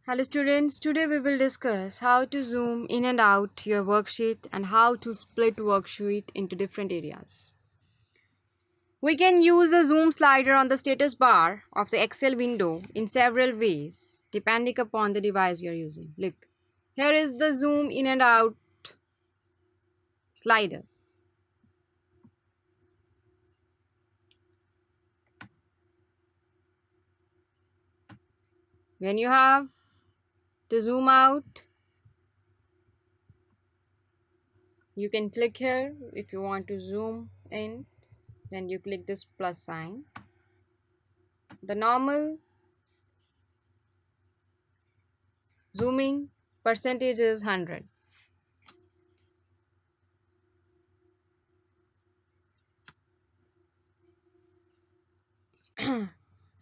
Hello students, today we will discuss how to zoom in and out your worksheet and how to split worksheet into different areas. We can use a zoom slider on the status bar of the Excel window in several ways depending upon the device you are using. Look, here is the zoom in and out slider. When you have to zoom out, you can click here. If you want to zoom in, then you click this plus sign. The normal zooming percentage is 100.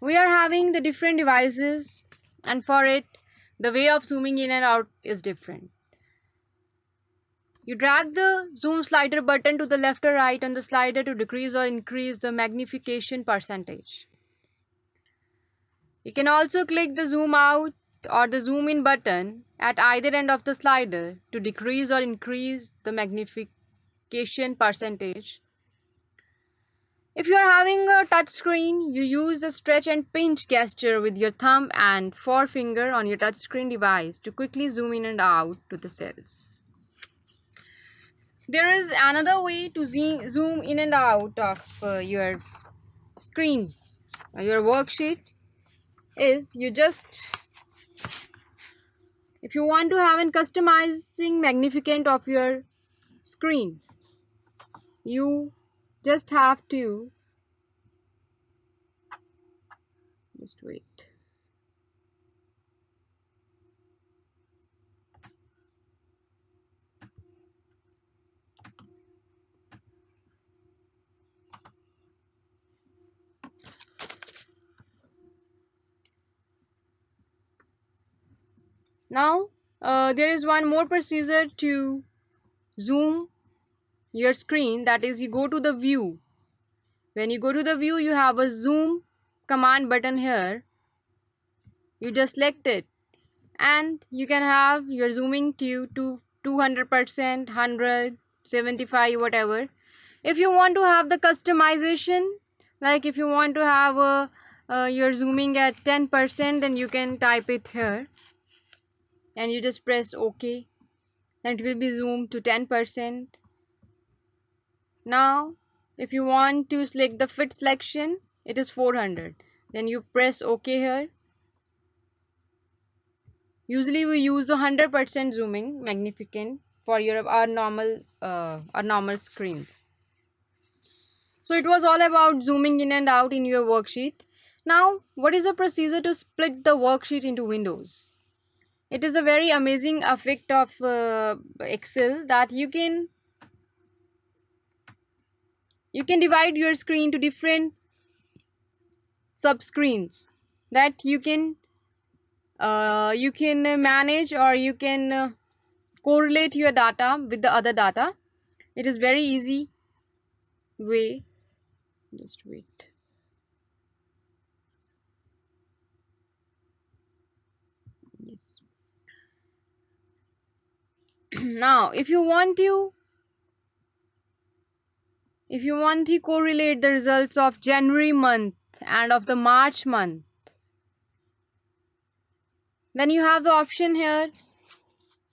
We are having the different devices, and for it the way of zooming in and out is different. You drag the zoom slider button to the left or right on the slider to decrease or increase the magnification percentage. You can also click the zoom out or the zoom in button at either end of the slider to decrease or increase the magnification percentage. If you are having a touch screen, you use a stretch and pinch gesture with your thumb and forefinger on your touchscreen device to quickly zoom in and out to the cells. There is another way to zoom in and out of your screen, your worksheet, is you just, if you want to have a customizing magnificent of your screen, you just have to wait. Now there is one more procedure to zoom your screen, that is you go to the view. When you go to the view, you have a zoom command button here. You just select it and you can have your zooming to 200%, 100, 75, whatever. If you want to have the customization, like if you want to have your zooming at 10%, then you can type it here and you just press OK. Then it will be zoomed to 10%. Now if you want to select the fit selection, it is 400. Then you press OK here. Usually we use 100% zooming magnificent for our normal screens. So it was all about zooming in and out in your worksheet. Now what is the procedure to split the worksheet into windows? It is a very amazing effect of Excel that you can divide your screen to different subscreens that you can manage, or you can correlate your data with the other data. It is very easy way. Just wait. Yes. Now if you want to correlate the results of January month and of the March month, then you have the option here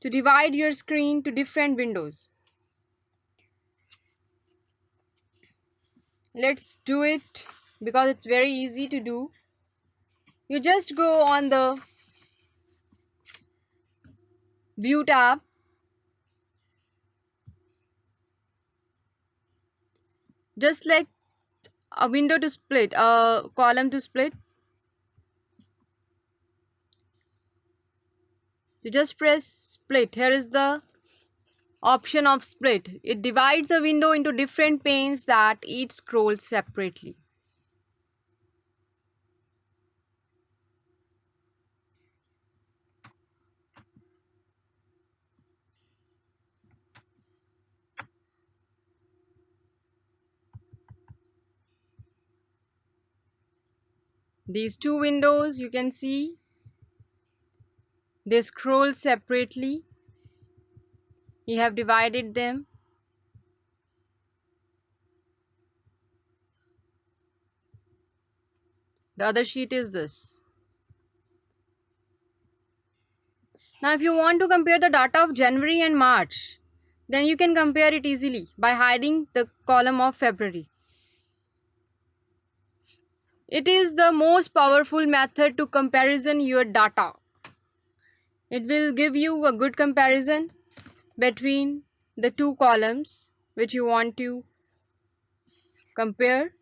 to divide your screen to different windows. Let's do it because it's very easy to do. You just go on the view tab, just select a window to split, a column to split. You just press split. Here is the option of split. It divides the window into different panes that each scrolls separately. These two windows you can see They scroll separately. You have divided them. The other sheet is this. Now if you want to compare the data of January and March, then you can compare it easily by hiding the column of February. It is the most powerful method to comparison your data. It will give you a good comparison between the two columns which you want to compare.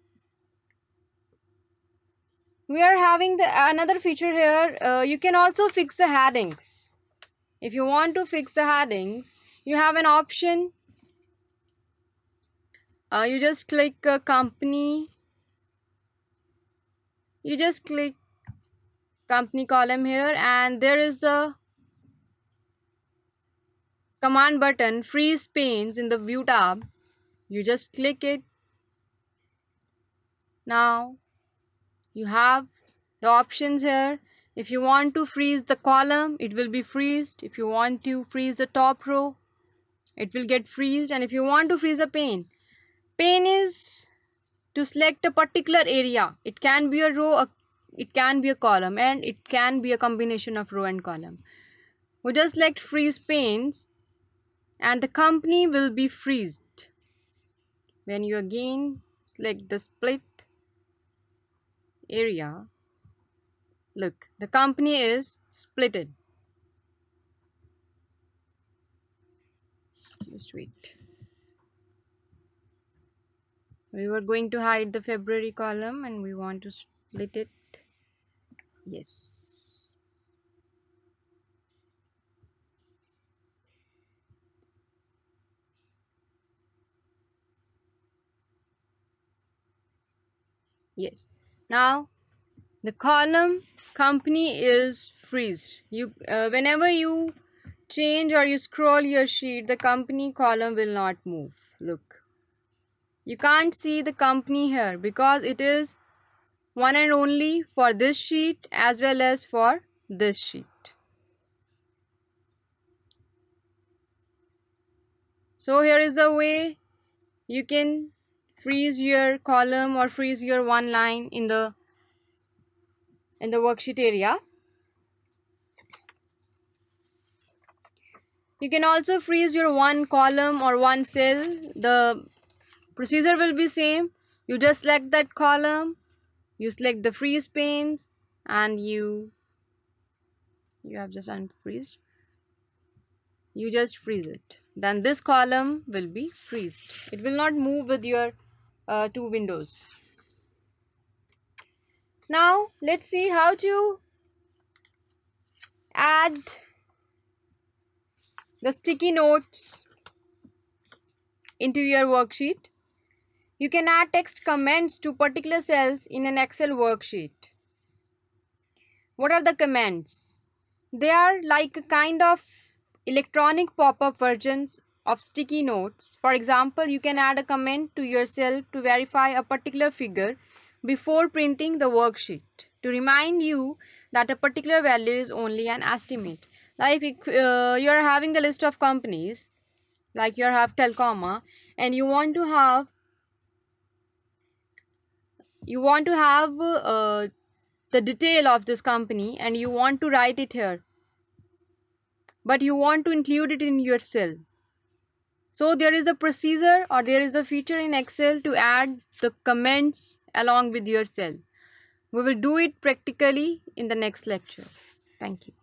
We are having another feature here. You can also fix the headings. If you want to fix the headings, you have an option. You just click company. You just click company column here, and there is the command button freeze panes in the view tab. You just click it. Now you have the options here. If you want to freeze the column, it will be freezed. If you want to freeze the top row, it will get freezed. And if you want to freeze a pane is to select a particular area. It can be a row, it can be a column, and it can be a combination of row and column. We just select freeze panes and the company will be freezed. When you again select the split area, look, the company is splitted. Just wait. We were going to hide the February column and we want to split it. Yes. Yes. Now the column company is freeze. Whenever you change or you scroll your sheet, the company column will not move. Look, you can't see the company here because it is one and only for this sheet as well as for this sheet. So here is the way you can freeze your column or freeze your one line in the worksheet area. You can also freeze your one column or one cell. The procedure will be same. You just select that column, you select the freeze panes, and you have just unfreezed. You just freeze it. Then this column will be freezed. It will not move with your two windows. Now let's see how to add the sticky notes into your worksheet. You can add text comments to particular cells in an Excel worksheet. What are the comments? They are like a kind of electronic pop-up versions of sticky notes. For example, you can add a comment to your cell to verify a particular figure before printing the worksheet, to remind you that a particular value is only an estimate. Like if you are having the list of companies, like you have Telcoma, and you want to have the detail of this company and you want to write it here, but you want to include it in your cell. So there is a procedure or there is a feature in Excel to add the comments along with your cell. We will do it practically in the next lecture. Thank you.